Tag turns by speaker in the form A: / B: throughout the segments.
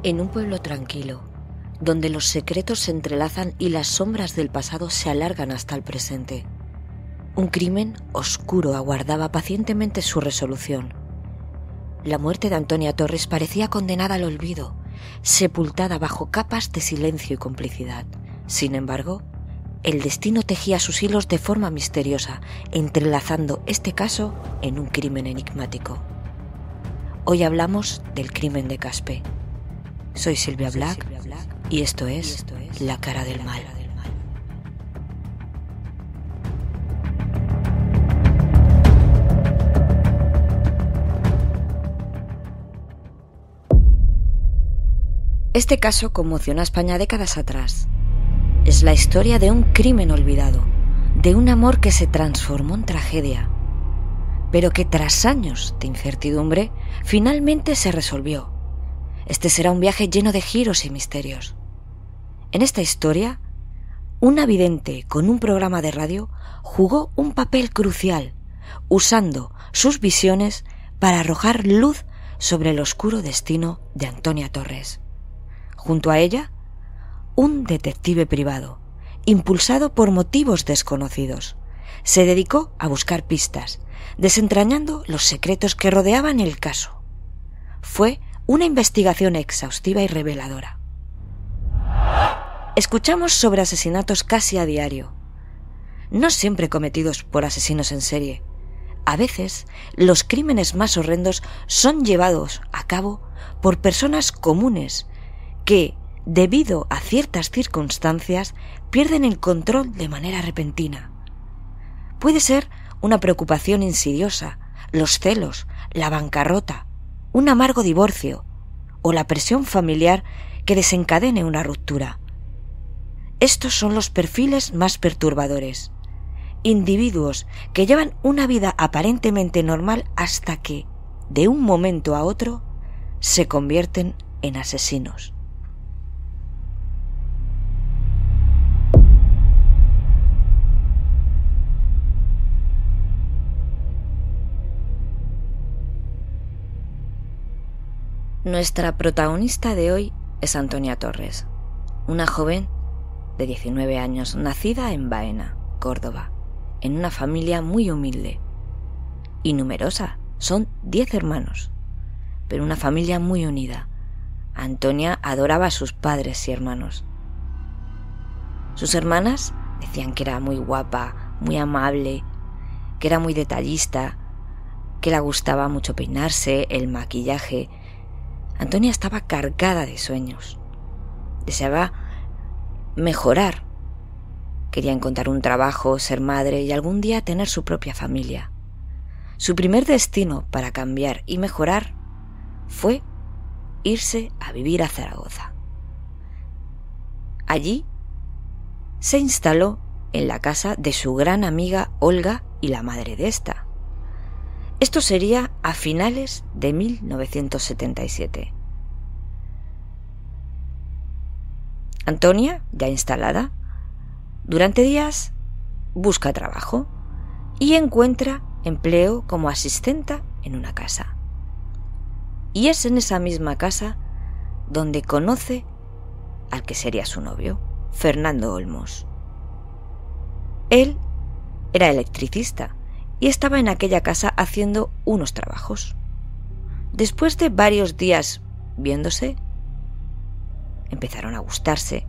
A: En un pueblo tranquilo, donde los secretos se entrelazan y las sombras del pasado se alargan hasta el presente, un crimen oscuro aguardaba pacientemente su resolución. La muerte de Antonia Torres parecía condenada al olvido, sepultada bajo capas de silencio y complicidad. Sin embargo, el destino tejía sus hilos de forma misteriosa, entrelazando este caso en un crimen enigmático. Hoy hablamos del crimen de Caspe. Soy Silvia Black y esto es La Cara del Mal. Este caso conmocionó a España décadas atrás. Es la historia de un crimen olvidado, de un amor que se transformó en tragedia, pero que tras años de incertidumbre finalmente se resolvió. Este será un viaje lleno de giros y misterios. En esta historia, una vidente con un programa de radio jugó un papel crucial, usando sus visiones para arrojar luz sobre el oscuro destino de Antonia Torres. Junto a ella, un detective privado, impulsado por motivos desconocidos, se dedicó a buscar pistas, desentrañando los secretos que rodeaban el caso. Fue una investigación exhaustiva y reveladora. Escuchamos sobre asesinatos casi a diario, no siempre cometidos por asesinos en serie. A veces, los crímenes más horrendos son llevados a cabo por personas comunes que, debido a ciertas circunstancias, pierden el control de manera repentina. Puede ser una preocupación insidiosa, los celos, la bancarrota, un amargo divorcio o la presión familiar que desencadene una ruptura. Estos son los perfiles más perturbadores. Individuos que llevan una vida aparentemente normal hasta que, de un momento a otro, se convierten en asesinos. Nuestra protagonista de hoy es Antonia Torres, una joven de 19 años, nacida en Baena, Córdoba, en una familia muy humilde y numerosa. Son 10 hermanos, pero una familia muy unida. Antonia adoraba a sus padres y hermanos. Sus hermanas decían que era muy guapa, muy amable, que era muy detallista, que le gustaba mucho peinarse, el maquillaje. Antonia estaba cargada de sueños. Deseaba mejorar. Quería encontrar un trabajo, ser madre y algún día tener su propia familia. Su primer destino para cambiar y mejorar fue irse a vivir a Zaragoza. Allí se instaló en la casa de su gran amiga Olga y la madre de esta. Esto sería a finales de 1977. Antonia, ya instalada, durante días busca trabajo y encuentra empleo como asistenta en una casa. Y es en esa misma casa donde conoce al que sería su novio, Fernando Olmos. Él era electricista y estaba en aquella casa haciendo unos trabajos. Después de varios días viéndose, empezaron a gustarse,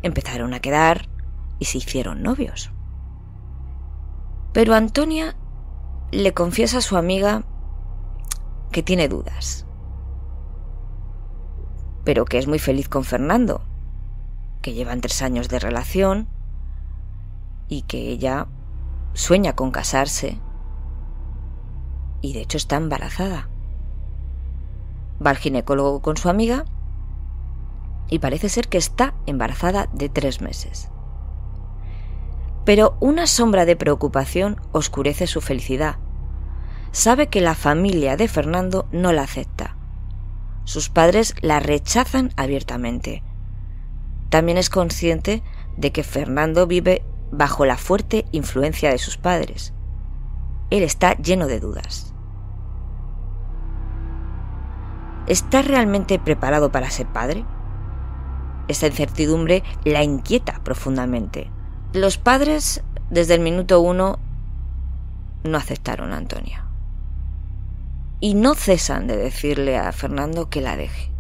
A: empezaron a quedar y se hicieron novios. Pero Antonia le confiesa a su amiga que tiene dudas, pero que es muy feliz con Fernando, que llevan 3 años de relación y que ella sueña con casarse y de hecho está embarazada. Va al ginecólogo con su amiga y parece ser que está embarazada de 3 meses. Pero una sombra de preocupación oscurece su felicidad. Sabe que la familia de Fernando no la acepta. Sus padres la rechazan abiertamente. También es consciente de que Fernando vive bajo la fuerte influencia de sus padres. Él está lleno de dudas. ¿Está realmente preparado para ser padre? Esta incertidumbre la inquieta profundamente. Los padres, desde el minuto 1, no aceptaron a Antonia. Y no cesan de decirle a Fernando que la deje.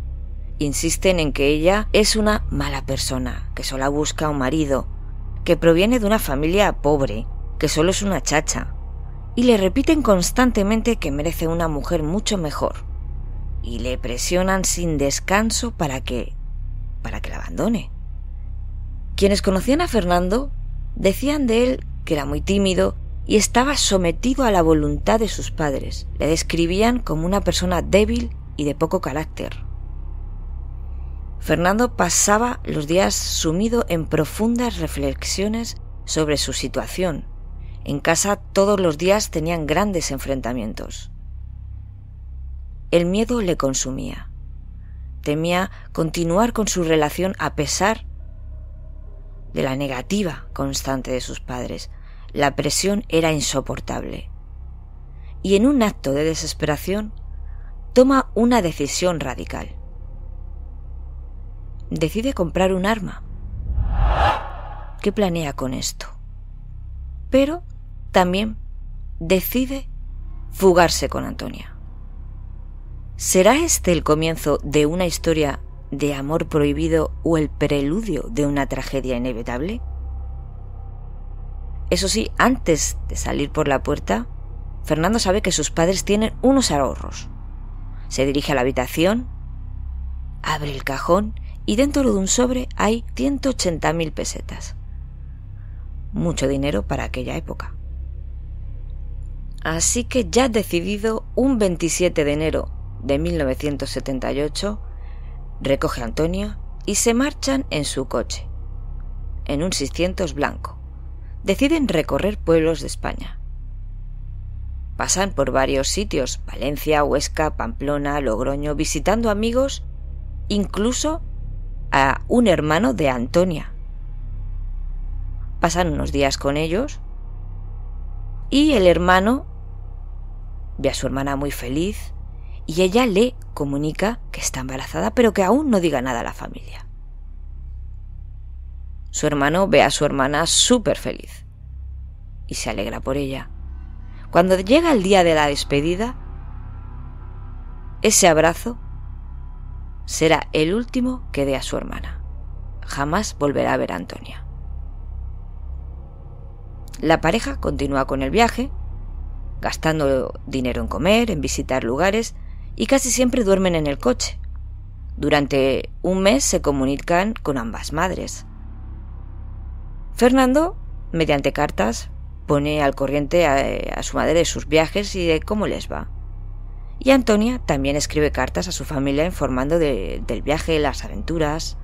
A: Insisten en que ella es una mala persona, que solo busca un marido, que proviene de una familia pobre, que solo es una chacha. Y le repiten constantemente que merece una mujer mucho mejor. Y le presionan sin descanso para que la abandone. Quienes conocían a Fernando decían de él que era muy tímido y estaba sometido a la voluntad de sus padres. Le describían como una persona débil y de poco carácter. Fernando pasaba los días sumido en profundas reflexiones sobre su situación. En casa todos los días tenían grandes enfrentamientos. El miedo le consumía. Temía continuar con su relación a pesar de la negativa constante de sus padres. La presión era insoportable. Y en un acto de desesperación, toma una decisión radical. Decide comprar un arma. ¿Qué planea con esto? Pero también decide fugarse con Antonia. ¿Será este el comienzo de una historia de amor prohibido o el preludio de una tragedia inevitable? Eso sí, antes de salir por la puerta, Fernando sabe que sus padres tienen unos ahorros. Se dirige a la habitación, abre el cajón y dentro de un sobre hay 180.000 pesetas. Mucho dinero para aquella época. Así que ya decidido, un 27 de enero de 1978, recoge a Antonia y se marchan en su coche, en un 600 blanco. Deciden recorrer pueblos de España. Pasan por varios sitios, Valencia, Huesca, Pamplona, Logroño, visitando amigos, incluso a un hermano de Antonia. Pasan unos días con ellos y el hermano ve a su hermana muy feliz y ella le comunica que está embarazada, pero que aún no diga nada a la familia. Su hermano ve a su hermana súper feliz y se alegra por ella. Cuando llega el día de la despedida, ese abrazo será el último que dé a su hermana. Jamás volverá a ver a Antonia. La pareja continúa con el viaje, gastando dinero en comer, en visitar lugares, y casi siempre duermen en el coche. Durante un mes se comunican con ambas madres. Fernando, mediante cartas, pone al corriente a su madre de sus viajes y de cómo les va. Y Antonia también escribe cartas a su familia informando del viaje, las aventuras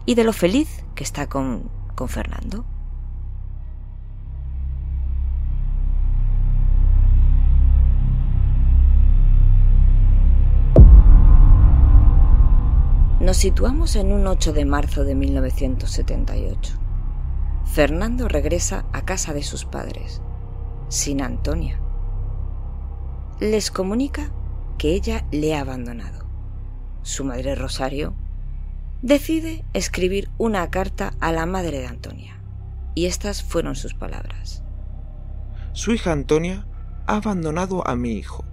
A: y de lo feliz que está con Fernando. Nos situamos en un 8 de marzo de 1978. Fernando regresa a casa de sus padres, sin Antonia. Les comunica que ella le ha abandonado. Su madre Rosario decide escribir una carta a la madre de Antonia, y estas fueron sus palabras.
B: Su hija Antonia ha abandonado a mi hijo,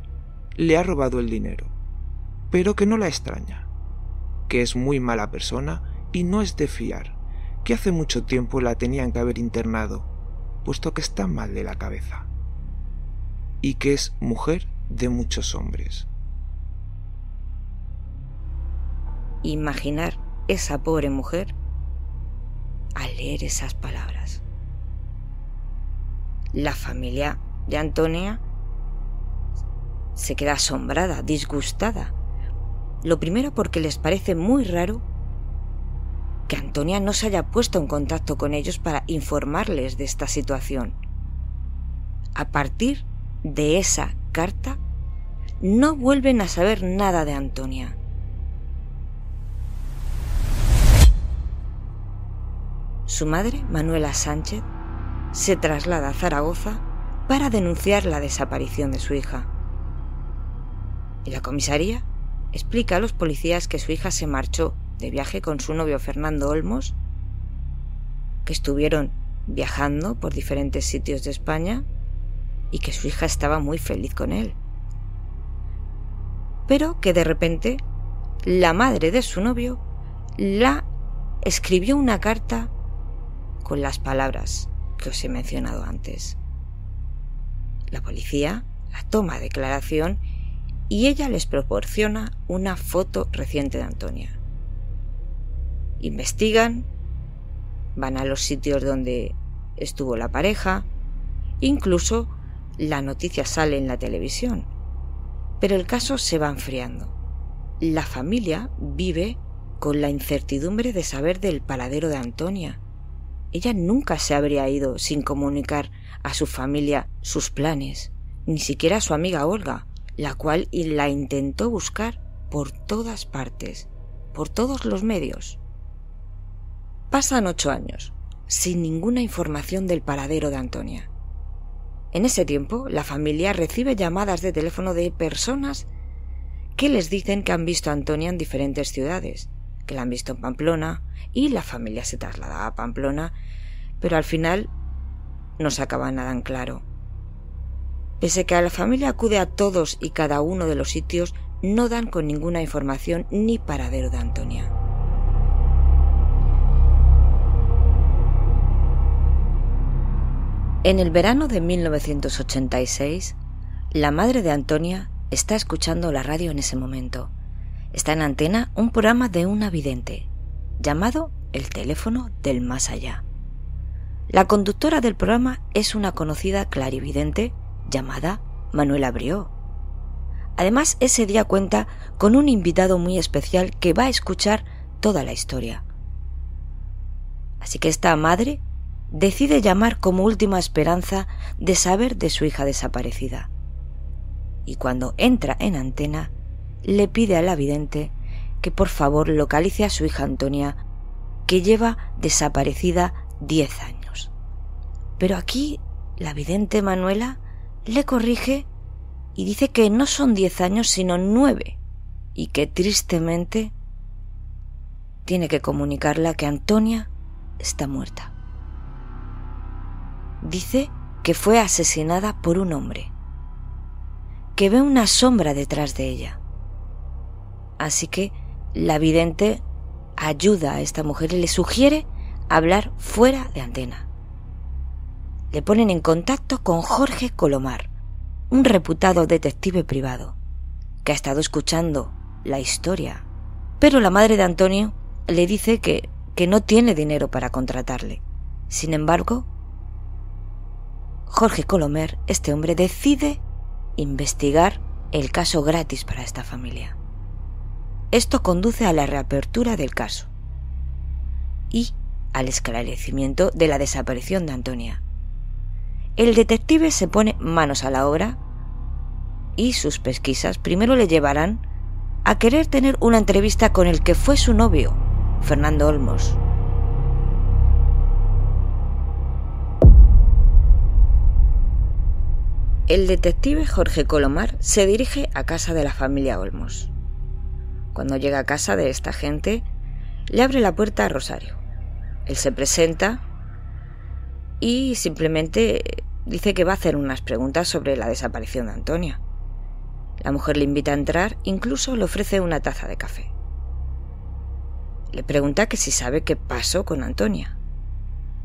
B: le ha robado el dinero, pero que no la extraña, que es muy mala persona y no es de fiar, que hace mucho tiempo la tenían que haber internado, puesto que está mal de la cabeza, y que es mujer de muchos hombres.
A: Imaginar esa pobre mujer al leer esas palabras. La familia de Antonia se queda asombrada, disgustada. Lo primero porque les parece muy raro que Antonia no se haya puesto en contacto con ellos para informarles de esta situación. A partir de esa carta, no vuelven a saber nada de Antonia. Su madre, Manuela Sánchez, se traslada a Zaragoza para denunciar la desaparición de su hija. En la comisaría explica a los policías que su hija se marchó de viaje con su novio Fernando Olmos, que estuvieron viajando por diferentes sitios de España y que su hija estaba muy feliz con él. Pero que de repente la madre de su novio la escribió una carta con las palabras que os he mencionado antes. La policía la toma declaración y ella les proporciona una foto reciente de Antonia. Investigan, van a los sitios donde estuvo la pareja, incluso la noticia sale en la televisión, pero el caso se va enfriando. La familia vive con la incertidumbre de saber del paradero de Antonia. Ella nunca se habría ido sin comunicar a su familia sus planes, ni siquiera a su amiga Olga, la cual la intentó buscar por todas partes, por todos los medios. Pasan 8 años, sin ninguna información del paradero de Antonia. En ese tiempo, la familia recibe llamadas de teléfono de personas que les dicen que han visto a Antonia en diferentes ciudades, que la han visto en Pamplona, y la familia se traslada a Pamplona, pero al final no se acaba nada en claro. Pese a que la familia acude a todos y cada uno de los sitios, no dan con ninguna información ni paradero de Antonia. En el verano de 1986, la madre de Antonia está escuchando la radio en ese momento. Está en antena un programa de una vidente, llamado El teléfono del más allá. La conductora del programa es una conocida clarividente llamada Manuela Brió. Además, ese día cuenta con un invitado muy especial que va a escuchar toda la historia. Así que esta madre decide llamar como última esperanza de saber de su hija desaparecida. Y cuando entra en antena, le pide a la vidente que por favor localice a su hija Antonia, que lleva desaparecida 10 años. Pero aquí la vidente Manuela le corrige y dice que no son 10 años sino 9, y que tristemente tiene que comunicarla que Antonia está muerta. Dice que fue asesinada por un hombre, que ve una sombra detrás de ella. Así que la vidente ayuda a esta mujer y le sugiere hablar fuera de antena. Le ponen en contacto con Jorge Colomar, un reputado detective privado, que ha estado escuchando la historia, pero la madre de Antonio le dice que no tiene dinero para contratarle. Sin embargo, Jorge Colomar, este hombre, decide investigar el caso gratis para esta familia. Esto conduce a la reapertura del caso y al esclarecimiento de la desaparición de Antonia. El detective se pone manos a la obra y sus pesquisas primero le llevarán a querer tener una entrevista con el que fue su novio, Fernando Olmos. El detective Jorge Colomar se dirige a casa de la familia Olmos. Cuando llega a casa de esta gente, le abre la puerta a Rosario. Él se presenta y simplemente dice que va a hacer unas preguntas sobre la desaparición de Antonia. La mujer le invita a entrar, incluso le ofrece una taza de café. Le pregunta que si sabe qué pasó con Antonia.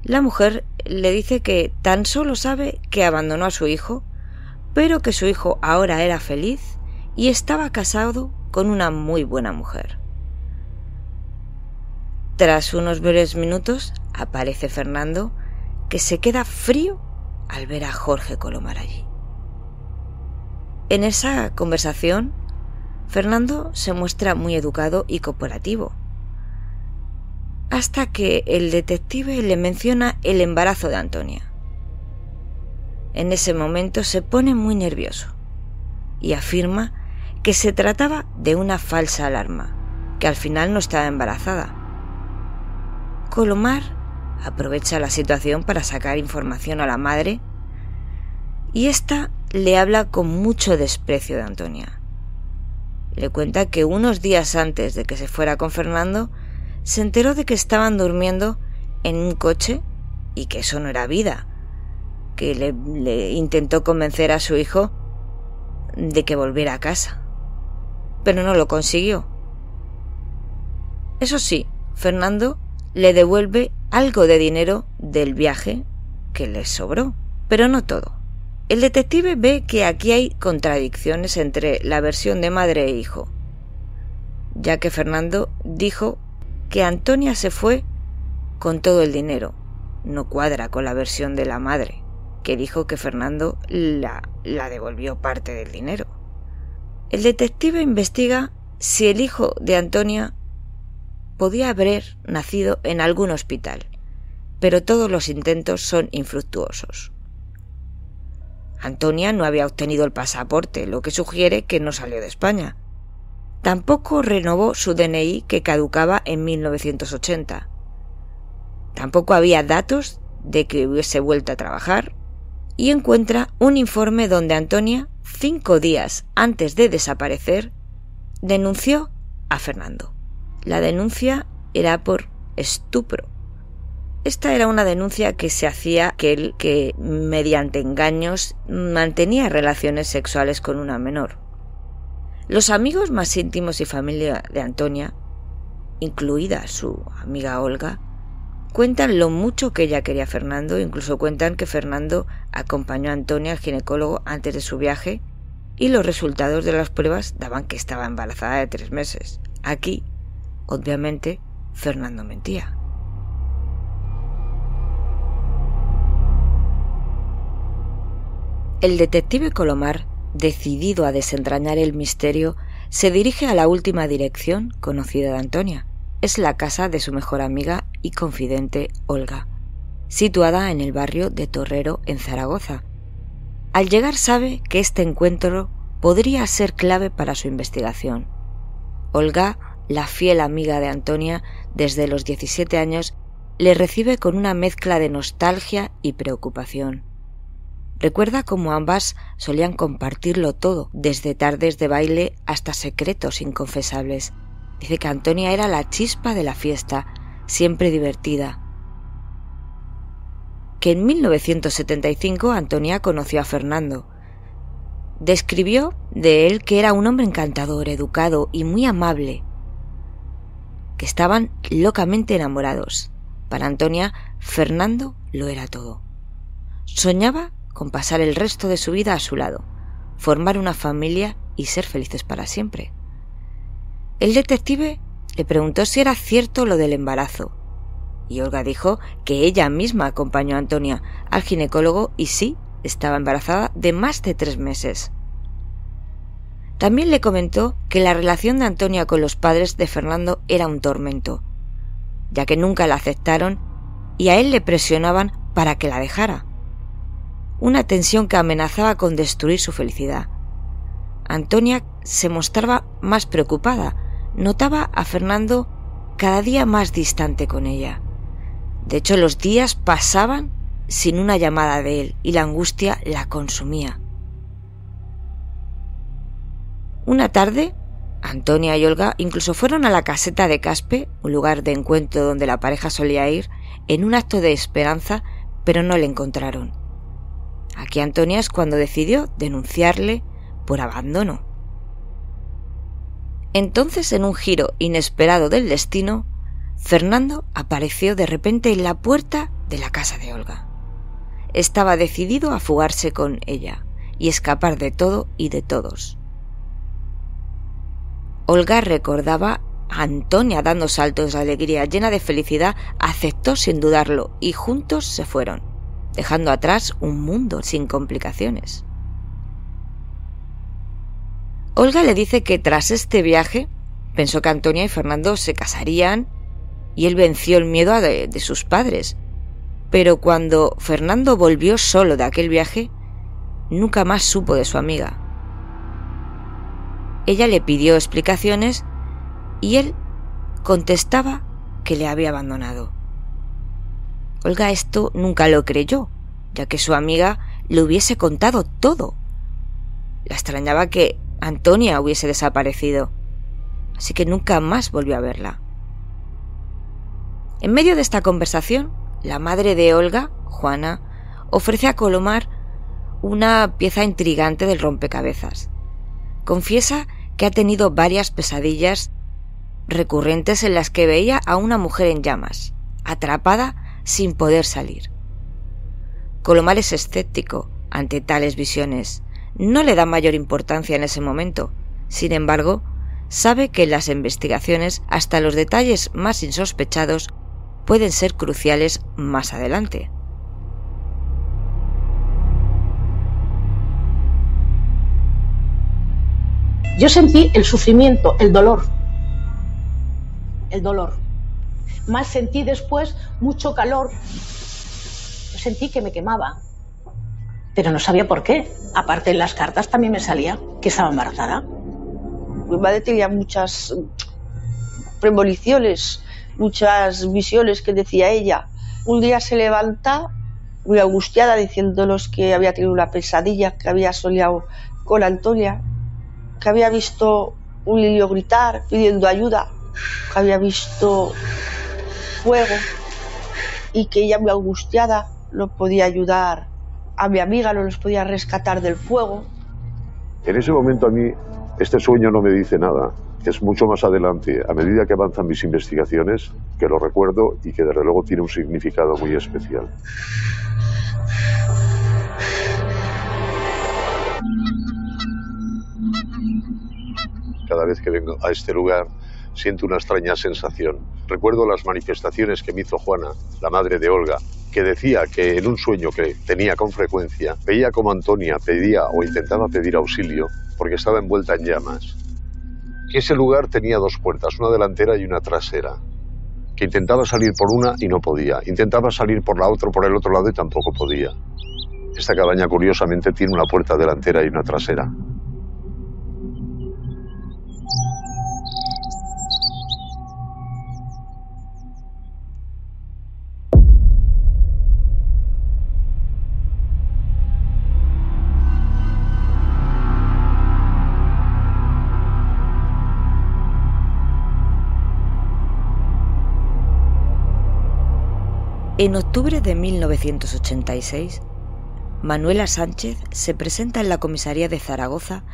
A: La mujer le dice que tan solo sabe que abandonó a su hijo, pero que su hijo ahora era feliz y estaba casado con una muy buena mujer. Tras unos breves minutos aparece Fernando, que se queda frío al ver a Jorge Colomar allí. En esa conversación, Fernando se muestra muy educado y cooperativo, hasta que el detective le menciona el embarazo de Antonia. En ese momento se pone muy nervioso y afirma que se trataba de una falsa alarma, que al final no estaba embarazada. Colomar aprovecha la situación para sacar información a la madre y ésta le habla con mucho desprecio de Antonia. Le cuenta que unos días antes de que se fuera con Fernando, se enteró de que estaban durmiendo en un coche y que eso no era vida, que le intentó convencer a su hijo de que volviera a casa, pero no lo consiguió. Eso sí, Fernando le devuelve algo de dinero del viaje que le sobró, pero no todo. El detective ve que aquí hay contradicciones entre la versión de madre e hijo, ya que Fernando dijo que Antonia se fue con todo el dinero. No cuadra con la versión de la madre, que dijo que Fernando la devolvió parte del dinero. El detective investiga si el hijo de Antonia podía haber nacido en algún hospital, pero todos los intentos son infructuosos. Antonia no había obtenido el pasaporte, lo que sugiere que no salió de España. Tampoco renovó su DNI, que caducaba en 1980. Tampoco había datos de que hubiese vuelto a trabajar, y encuentra un informe donde Antonia, 5 días antes de desaparecer, denunció a Fernando. La denuncia era por estupro. Esta era una denuncia que se hacía aquel que, mediante engaños, mantenía relaciones sexuales con una menor. Los amigos más íntimos y familia de Antonia, incluida su amiga Olga, cuentan lo mucho que ella quería a Fernando. Incluso cuentan que Fernando acompañó a Antonia al ginecólogo antes de su viaje y los resultados de las pruebas daban que estaba embarazada de 3 meses. Aquí, obviamente, Fernando mentía. El detective Colomar, decidido a desentrañar el misterio, se dirige a la última dirección conocida de Antonia. Es la casa de su mejor amiga y confidente Olga, situada en el barrio de Torrero, en Zaragoza. Al llegar sabe que este encuentro podría ser clave para su investigación. Olga, la fiel amiga de Antonia desde los 17 años, le recibe con una mezcla de nostalgia y preocupación. Recuerda cómo ambas solían compartirlo todo, desde tardes de baile hasta secretos inconfesables. Dice que Antonia era la chispa de la fiesta, siempre divertida. Que en 1975 Antonia conoció a Fernando. Describió de él que era un hombre encantador, educado y muy amable, que estaban locamente enamorados. Para Antonia, Fernando lo era todo. Soñaba con pasar el resto de su vida a su lado, formar una familia y ser felices para siempre. El detective le preguntó si era cierto lo del embarazo, y Olga dijo que ella misma acompañó a Antonia al ginecólogo y sí, estaba embarazada de más de 3 meses. También le comentó que la relación de Antonia con los padres de Fernando era un tormento, ya que nunca la aceptaron y a él le presionaban para que la dejara. Una tensión que amenazaba con destruir su felicidad. Antonia se mostraba más preocupada, notaba a Fernando cada día más distante con ella. De hecho, los días pasaban sin una llamada de él y la angustia la consumía. Una tarde, Antonia y Olga incluso fueron a la caseta de Caspe, un lugar de encuentro donde la pareja solía ir, en un acto de esperanza, pero no le encontraron. Aquí Antonia es cuando decidió denunciarle por abandono. Entonces, en un giro inesperado del destino, Fernando apareció de repente en la puerta de la casa de Olga. Estaba decidido a fugarse con ella y escapar de todo y de todos. Olga recordaba a Antonia dando saltos de alegría, llena de felicidad, aceptó sin dudarlo y juntos se fueron, dejando atrás un mundo sin complicaciones. Olga le dice que tras este viaje pensó que Antonia y Fernando se casarían y él venció el miedo de sus padres. Pero cuando Fernando volvió solo de aquel viaje, nunca más supo de su amiga. Ella le pidió explicaciones y él contestaba que le había abandonado. Olga esto nunca lo creyó, ya que su amiga le hubiese contado todo. La extrañaba que Antonia hubiese desaparecido, así que nunca más volvió a verla. En medio de esta conversación, la madre de Olga, Juana, ofrece a Colomar una pieza intrigante del rompecabezas. Confiesa que ha tenido varias pesadillas recurrentes en las que veía a una mujer en llamas, atrapada sin poder salir. Colomar es escéptico ante tales visiones. No le da mayor importancia en ese momento. Sin embargo, sabe que en las investigaciones hasta los detalles más insospechados pueden ser cruciales más adelante.
C: Yo sentí el sufrimiento, el dolor. Más sentí después mucho calor. Yo sentí que me quemaba, pero no sabía por qué. Aparte en las cartas también me salía que estaba embarazada.
D: Mi madre tenía muchas premoniciones, muchas visiones que decía ella. Un día se levanta muy angustiada diciéndonos que había tenido una pesadilla, que había soñado con Antonia, que había visto un lirio gritar pidiendo ayuda, que había visto fuego y que ella muy angustiada no podía ayudar a mi amiga, no los podía rescatar del fuego.
E: En ese momento a mí este sueño no me dice nada. Es mucho más adelante, a medida que avanzan mis investigaciones, que lo recuerdo y que desde luego tiene un significado muy especial. Cada vez que vengo a este lugar siento una extraña sensación. Recuerdo las manifestaciones que me hizo Juana, la madre de Olga, que decía que en un sueño que tenía con frecuencia, veía como Antonia pedía o intentaba pedir auxilio porque estaba envuelta en llamas. Que ese lugar tenía dos puertas, una delantera y una trasera. Que intentaba salir por una y no podía. Intentaba salir por la otra, por el otro lado y tampoco podía. Esta cabaña, curiosamente, tiene una puerta delantera y una trasera.
A: En octubre de 1986, Manuela Sánchez se presenta en la comisaría de Zaragoza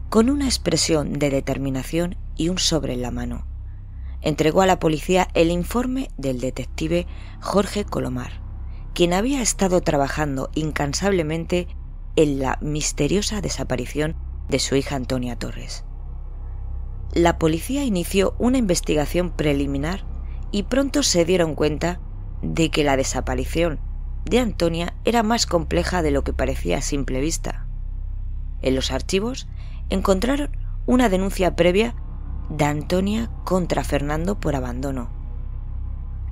A: con una expresión de determinación y un sobre en la mano. Entregó a la policía el informe del detective Jorge Colomar, quien había estado trabajando incansablemente en la misteriosa desaparición de su hija Antonia Torres. La policía inició una investigación preliminar y pronto se dieron cuenta de que la desaparición de Antonia era más compleja de lo que parecía a simple vista. En los archivos encontraron una denuncia previa de Antonia contra Fernando por abandono.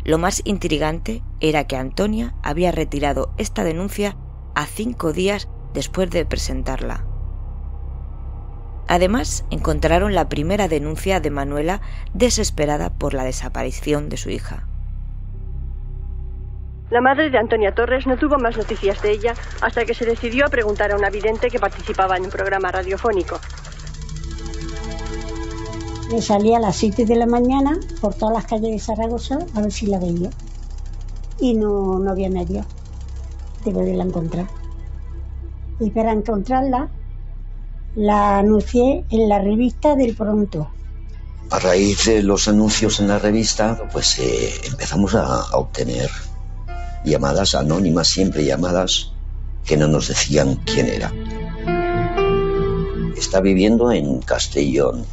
A: Lo más intrigante era que Antonia había retirado esta denuncia a 5 días después de presentarla. Además, encontraron la primera denuncia de Manuela desesperada por la desaparición de su hija.
F: La madre de Antonia Torres no tuvo más noticias de ella hasta que se decidió a preguntar a una vidente que participaba en un programa radiofónico.
G: Me salía a las 7 de la mañana por todas las calles de Zaragoza a ver si la veía. Y no había medio de poderla encontrar. Y para encontrarla, la anuncié en la revista del Pronto.
H: A raíz de los anuncios en la revista, pues empezamos a obtener llamadas anónimas, siempre llamadas que no nos decían quién era. Está viviendo en Castellón.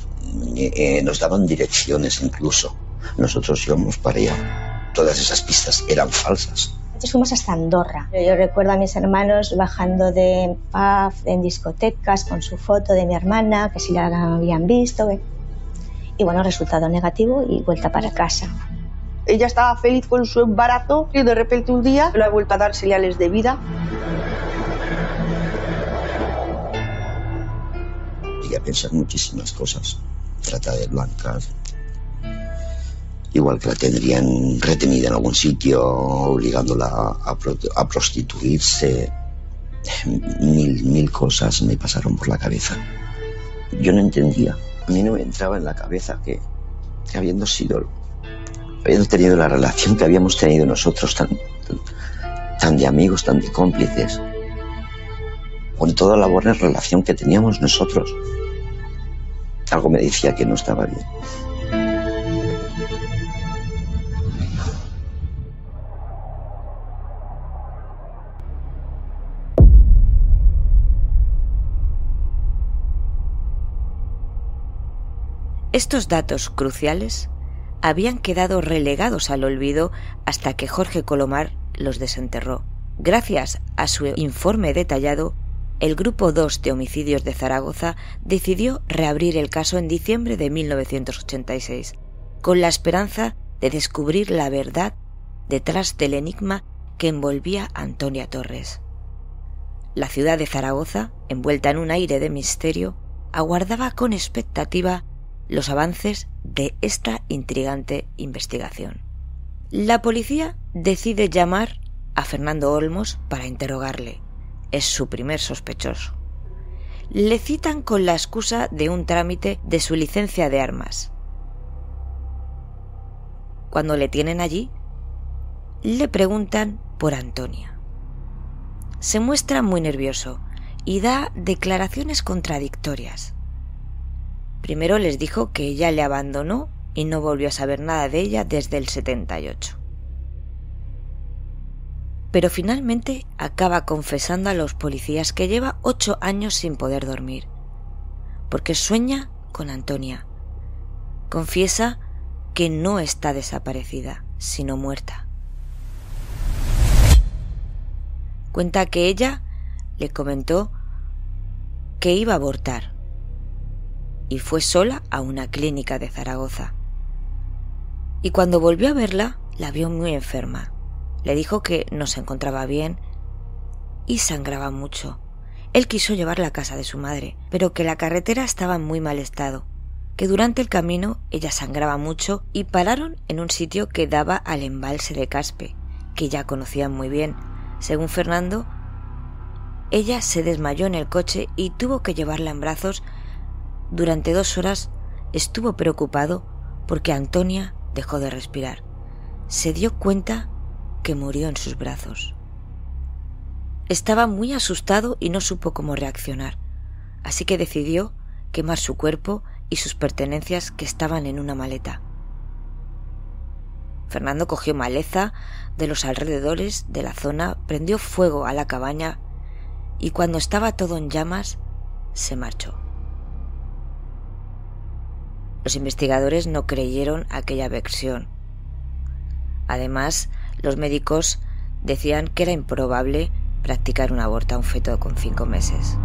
H: Nos daban direcciones incluso. Nosotros íbamos para allá. Todas esas pistas eran falsas.
I: Nosotros fuimos hasta Andorra. Yo recuerdo a mis hermanos bajando de pub, en discotecas, con su foto de mi hermana, que si la habían visto. Y bueno, resultado negativo y vuelta para casa.
D: Ella estaba feliz con su embarazo y de repente un día no ha vuelto a dar señales de vida.
H: Llegué a pensar muchísimas cosas. Trata de blancas. Igual que la tendrían retenida en algún sitio, obligándola a prostituirse. Mil cosas me pasaron por la cabeza. Yo no entendía. A mí no me entraba en la cabeza que habiendo tenido la relación que habíamos tenido nosotros, tan de amigos, tan de cómplices, con toda la buena relación que teníamos nosotros, algo me decía que no estaba bien.
A: Estos datos cruciales habían quedado relegados al olvido hasta que Jorge Colomar los desenterró. Gracias a su informe detallado, el Grupo 2 de Homicidios de Zaragoza decidió reabrir el caso en diciembre de 1986, con la esperanza de descubrir la verdad detrás del enigma que envolvía a Antonia Torres. La ciudad de Zaragoza, envuelta en un aire de misterio, aguardaba con expectativa los avances de esta intrigante investigación. La policía decide llamar a Fernando Olmos para interrogarle. Es su primer sospechoso. Le citan con la excusa de un trámite de su licencia de armas. Cuando le tienen allí, le preguntan por Antonia. Se muestra muy nervioso y da declaraciones contradictorias. Primero les dijo que ella le abandonó y no volvió a saber nada de ella desde el 78. Pero finalmente acaba confesando a los policías que lleva 8 años sin poder dormir, porque sueña con Antonia. Confiesa que no está desaparecida, sino muerta. Cuenta que ella le comentó que iba a abortar y fue sola a una clínica de Zaragoza. Y cuando volvió a verla, la vio muy enferma. Le dijo que no se encontraba bien y sangraba mucho. Él quiso llevarla a casa de su madre, pero que la carretera estaba en muy mal estado, que durante el camino ella sangraba mucho y pararon en un sitio que daba al embalse de Caspe, que ya conocían muy bien. Según Fernando, ella se desmayó en el coche y tuvo que llevarla en brazos. Durante 2 horas estuvo preocupado porque Antonia dejó de respirar. Se dio cuenta que murió en sus brazos. Estaba muy asustado y no supo cómo reaccionar, así que decidió quemar su cuerpo y sus pertenencias que estaban en una maleta. Fernando cogió maleza de los alrededores de la zona, prendió fuego a la cabaña y cuando estaba todo en llamas, se marchó. Los investigadores no creyeron aquella versión. Además, los médicos decían que era improbable practicar un aborto a un feto con 5 meses.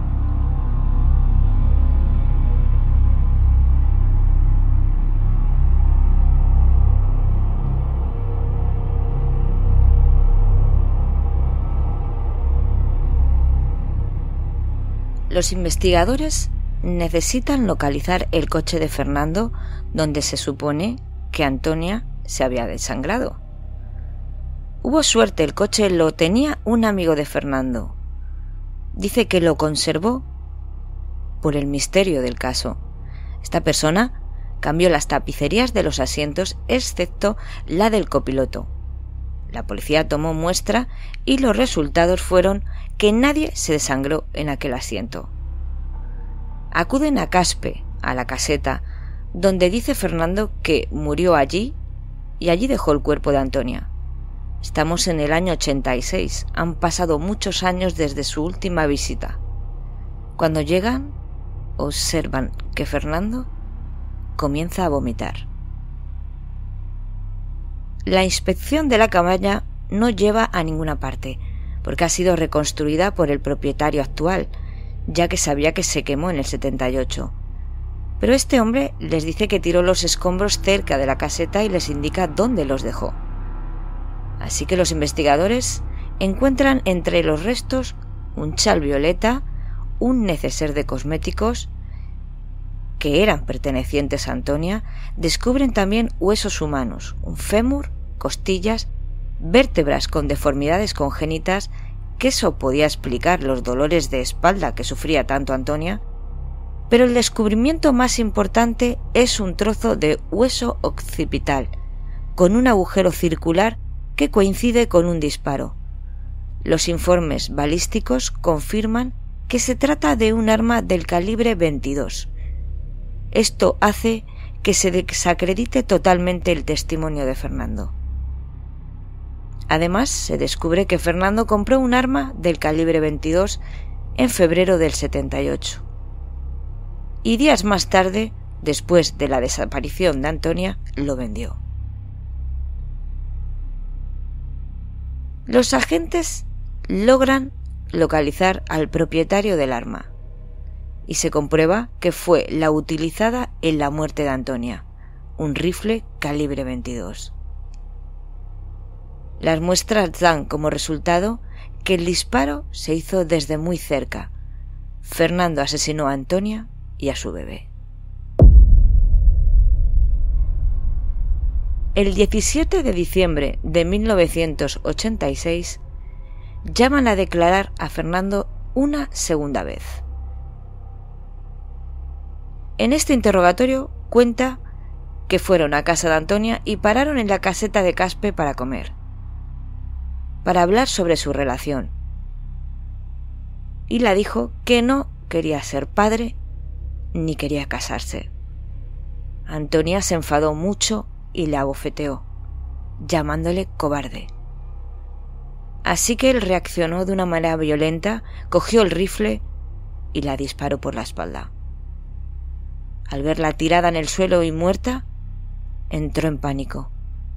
A: Los investigadores necesitan localizar el coche de Fernando donde se supone que Antonia se había desangrado. Hubo suerte, el coche lo tenía un amigo de Fernando. Dice que lo conservó por el misterio del caso. Esta persona cambió las tapicerías de los asientos excepto la del copiloto. La policía tomó muestra y los resultados fueron que nadie se desangró en aquel asiento. Acuden a Caspe, a la caseta, donde dice Fernando que murió allí y allí dejó el cuerpo de Antonia. Estamos en el año 86, han pasado muchos años desde su última visita. Cuando llegan, observan que Fernando comienza a vomitar. La inspección de la cabaña no lleva a ninguna parte, porque ha sido reconstruida por el propietario actual, ya que sabía que se quemó en el 78. Pero este hombre les dice que tiró los escombros cerca de la caseta y les indica dónde los dejó. Así que los investigadores encuentran entre los restos un chal violeta, un neceser de cosméticos que eran pertenecientes a Antonia, descubren también huesos humanos, un fémur, costillas, vértebras con deformidades congénitas, que eso podía explicar los dolores de espalda que sufría tanto Antonia, Pero el descubrimiento más importante es un trozo de hueso occipital, con un agujero circular que coincide con un disparo. Los informes balísticos confirman que se trata de un arma del calibre 22. Esto hace que se desacredite totalmente el testimonio de Fernando. Además, se descubre que Fernando compró un arma del calibre 22 en febrero del 78. Y días más tarde, después de la desaparición de Antonia, lo vendió. Los agentes logran localizar al propietario del arma y se comprueba que fue la utilizada en la muerte de Antonia, un rifle calibre 22. Las muestras dan como resultado que el disparo se hizo desde muy cerca. Fernando asesinó a Antonia y a su bebé. El 17 de diciembre de 1986 llaman a declarar a Fernando una segunda vez. En este interrogatorio cuenta que fueron a casa de Antonia y pararon en la caseta de Caspe para comer, para hablar sobre su relación. Y la dijo que no quería ser padre ni quería casarse. Antonia se enfadó mucho y la abofeteó, llamándole cobarde. Así que él reaccionó de una manera violenta, cogió el rifle y la disparó por la espalda. Al verla tirada en el suelo y muerta, entró en pánico.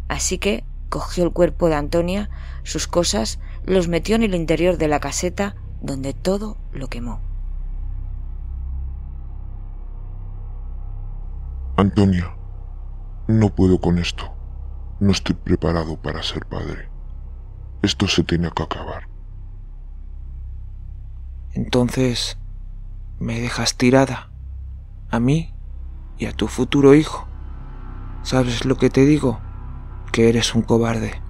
A: Así que cogió el cuerpo de Antonia, sus cosas, los metió en el interior de la caseta, donde todo lo quemó.
J: Antonia, no puedo con esto. No estoy preparado para ser padre. Esto se tiene que acabar.
B: Entonces, ¿me dejas tirada? A mí y a tu futuro hijo. ¿Sabes lo que te digo? Que eres un cobarde.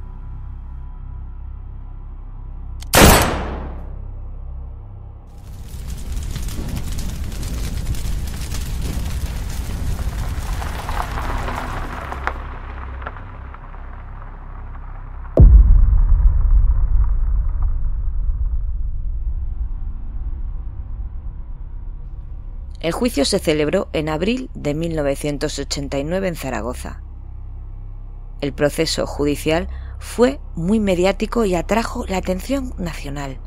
A: El juicio se celebró en abril de 1989 en Zaragoza. El proceso judicial fue muy mediático y atrajo la atención nacional.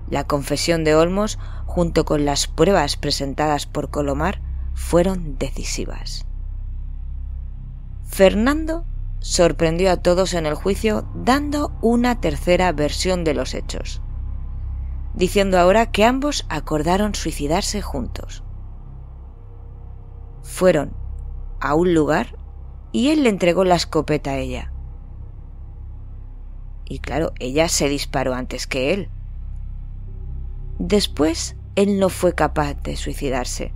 A: La confesión de Olmos, junto con las pruebas presentadas por Colomar, fueron decisivas. Fernando sorprendió a todos en el juicio dando una tercera versión de los hechos, diciendo ahora que ambos acordaron suicidarse juntos. Fueron a un lugar y él le entregó la escopeta a ella. Y claro, ella se disparó antes que él. Después, él no fue capaz de suicidarse.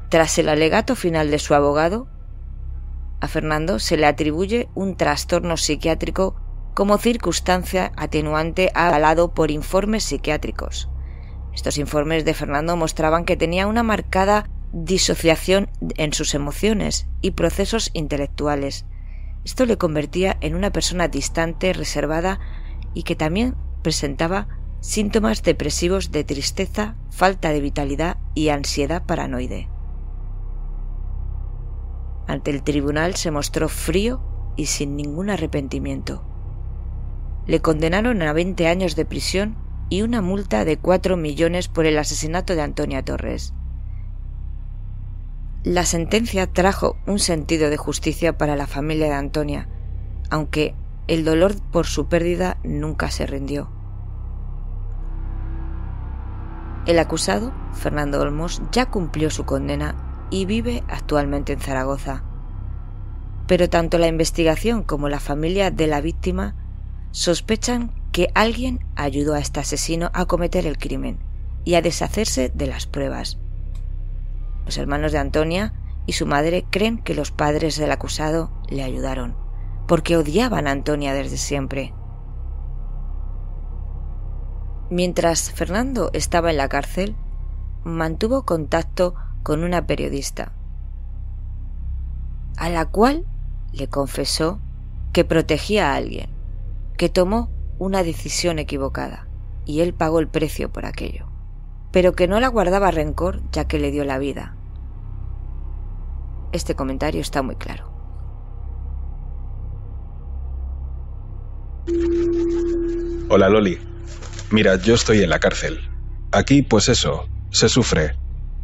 A: Tras el alegato final de su abogado, a Fernando se le atribuye un trastorno psiquiátrico como circunstancia atenuante avalado por informes psiquiátricos. Estos informes de Fernando mostraban que tenía una marcada disociación en sus emociones y procesos intelectuales. Esto le convertía en una persona distante, reservada y que también presentaba síntomas depresivos de tristeza, falta de vitalidad y ansiedad paranoide. Ante el tribunal se mostró frío y sin ningún arrepentimiento. Le condenaron a 20 años de prisión y una multa de 4 millones por el asesinato de Antonia Torres. La sentencia trajo un sentido de justicia para la familia de Antonia, aunque el dolor por su pérdida nunca se rindió. El acusado, Fernando Olmos, ya cumplió su condena y vive actualmente en Zaragoza. Pero tanto la investigación como la familia de la víctima sospechan que alguien ayudó a este asesino a cometer el crimen y a deshacerse de las pruebas. Los hermanos de Antonia y su madre creen que los padres del acusado le ayudaron, porque odiaban a Antonia desde siempre. Mientras Fernando estaba en la cárcel, mantuvo contacto con una periodista, a la cual le confesó que protegía a alguien, que tomó una decisión equivocada y él pagó el precio por aquello, pero que no la guardaba rencor ya que le dio la vida. Este comentario está muy claro.
K: Hola Loli, mira, yo estoy en la cárcel. Aquí, pues eso, se sufre,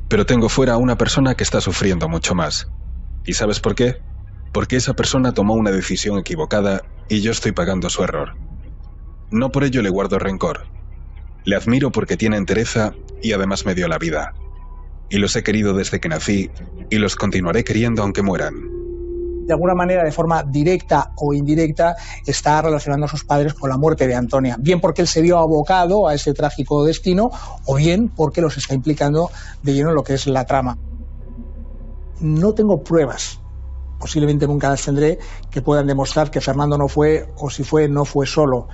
K: pero tengo fuera a una persona que está sufriendo mucho más. ¿Y sabes por qué? Porque esa persona tomó una decisión equivocada y yo estoy pagando su error. No por ello le guardo rencor. Le admiro porque tiene entereza y además me dio la vida. Y los he querido desde que nací y los continuaré queriendo aunque mueran.
L: De alguna manera, de forma directa o indirecta, está relacionando a sus padres con la muerte de Antonia. Bien porque él se vio abocado a ese trágico destino, o bien porque los está implicando de lleno en lo que es la trama. No tengo pruebas, posiblemente nunca las tendré, que puedan demostrar que Fernando no fue, o si fue, no fue solo.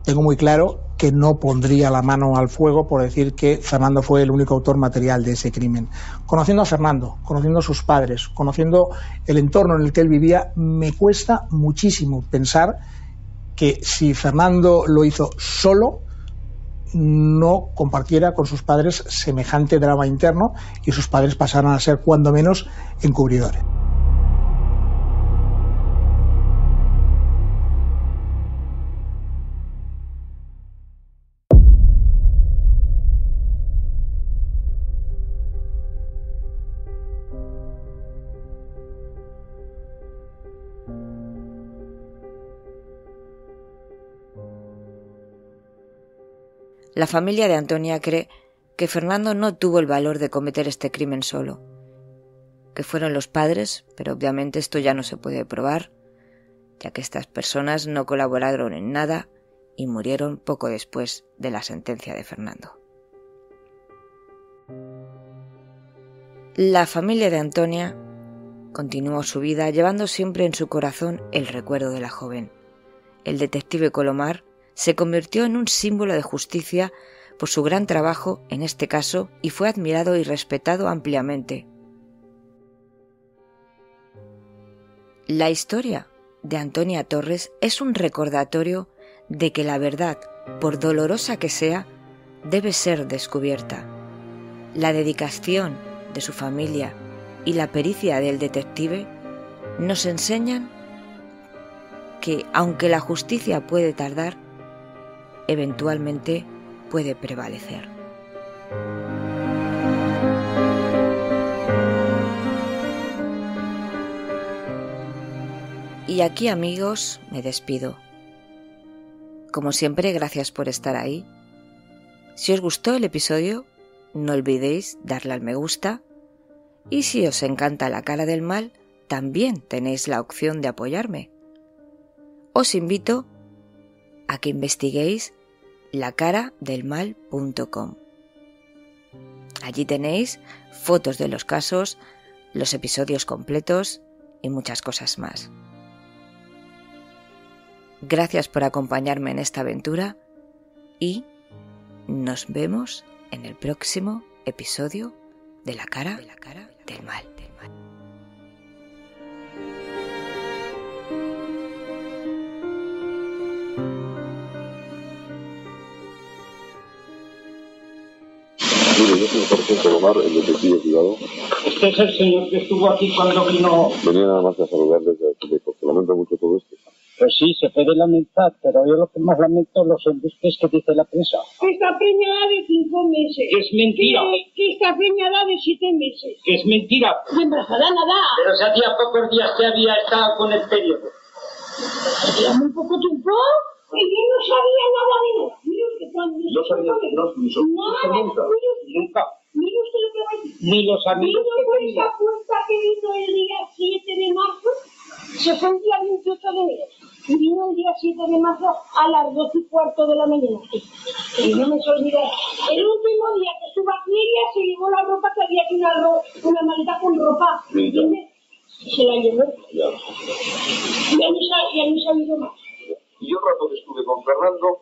L: Tengo muy claro que no pondría la mano al fuego por decir que Fernando fue el único autor material de ese crimen. Conociendo a Fernando, conociendo a sus padres, conociendo el entorno en el que él vivía, me cuesta muchísimo pensar que si Fernando lo hizo solo, no compartiera con sus padres semejante drama interno y sus padres pasaran a ser cuando menos encubridores.
A: La familia de Antonia cree que Fernando no tuvo el valor de cometer este crimen solo, que fueron los padres, pero obviamente esto ya no se puede probar, ya que estas personas no colaboraron en nada y murieron poco después de la sentencia de Fernando. La familia de Antonia continuó su vida llevando siempre en su corazón el recuerdo de la joven. El detective Colomar se convirtió en un símbolo de justicia por su gran trabajo en este caso y fue admirado y respetado ampliamente. La historia de Antonia Torres es un recordatorio de que la verdad, por dolorosa que sea, debe ser descubierta. La dedicación de su familia y la pericia del detective nos enseñan que, aunque la justicia puede tardar, eventualmente puede prevalecer. Y aquí, amigos, me despido. Como siempre, gracias por estar ahí. Si os gustó el episodio, no olvidéis darle al me gusta. Y si os encanta La cara del mal, también tenéis la opción de apoyarme. Os invito a que investiguéis lacaradelmal.com. Allí tenéis fotos de los casos, los episodios completos y muchas cosas más. Gracias por acompañarme en esta aventura y nos vemos en el próximo episodio de La cara del mal.
E: Mire, yo soy Jorge Colomar, el detective privado.
M: Este es el señor que estuvo aquí cuando vino.
E: Venía nada más a saludarles y a decirles que lamento mucho todo esto.
M: Pues sí, se puede lamentar, pero yo lo que más lamento los embustes que dice la prensa.
N: Que está preñada de 5 meses.
M: Que es mentira.
N: Que está preñada de 7 meses.
M: Que es mentira.
N: De embarazada nada.
M: Pero si hacía pocos días que había estado con el periodo.
N: Hacía muy poco tiempo. Y yo no sabía nada de nada. Mire usted cuando...
M: No sabía
N: nada.
M: Nunca.
N: Mire usted lo que va a decir.
M: Ni los amigos que tenía.
N: Esa puerta que vino el día 7 de marzo, se fue el día 28 de enero. Y vino el día 7 de marzo a las 12:15 de la mañana. Y no me olvidaré. El último día que estuvo aquí ella se llevó la ropa que había aquí, una maleta con ropa. ¿Entiendes? Se la llevó. Ya no he sabido más.
E: Y yo rato que estuve con Fernando,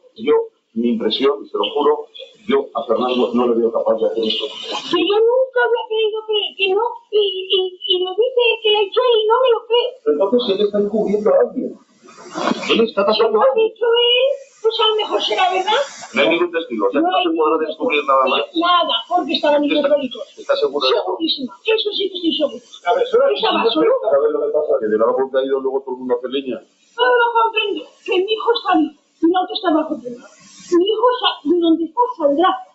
E: mi impresión, y se lo juro,
O: Yo a Fernando no le veo capaz de hacer esto.
N: Que yo nunca había creído que no, y lo dice que lo ha hecho él y no me lo creo.
O: Entonces él está encubriendo a alguien. Él está
N: Si
O: pasando
N: lo ha dicho él, pues a lo mejor será verdad.
O: No hay ningún testigo, o sea, no se podrá descubrir nada más.
N: Nada, porque estaban niños delitos.
O: ¿Estás seguro?
N: Segurísima, eso sí que estoy seguro.
O: A ver,
N: Esa va solo.
O: ¿sabes lo que pasa? Que del árbol caído luego todo el mundo hace leña.
N: Todo lo comprendo, que mi hijo está vivo, y no te está bajo tierra. Mi hijo de donde está saldrá.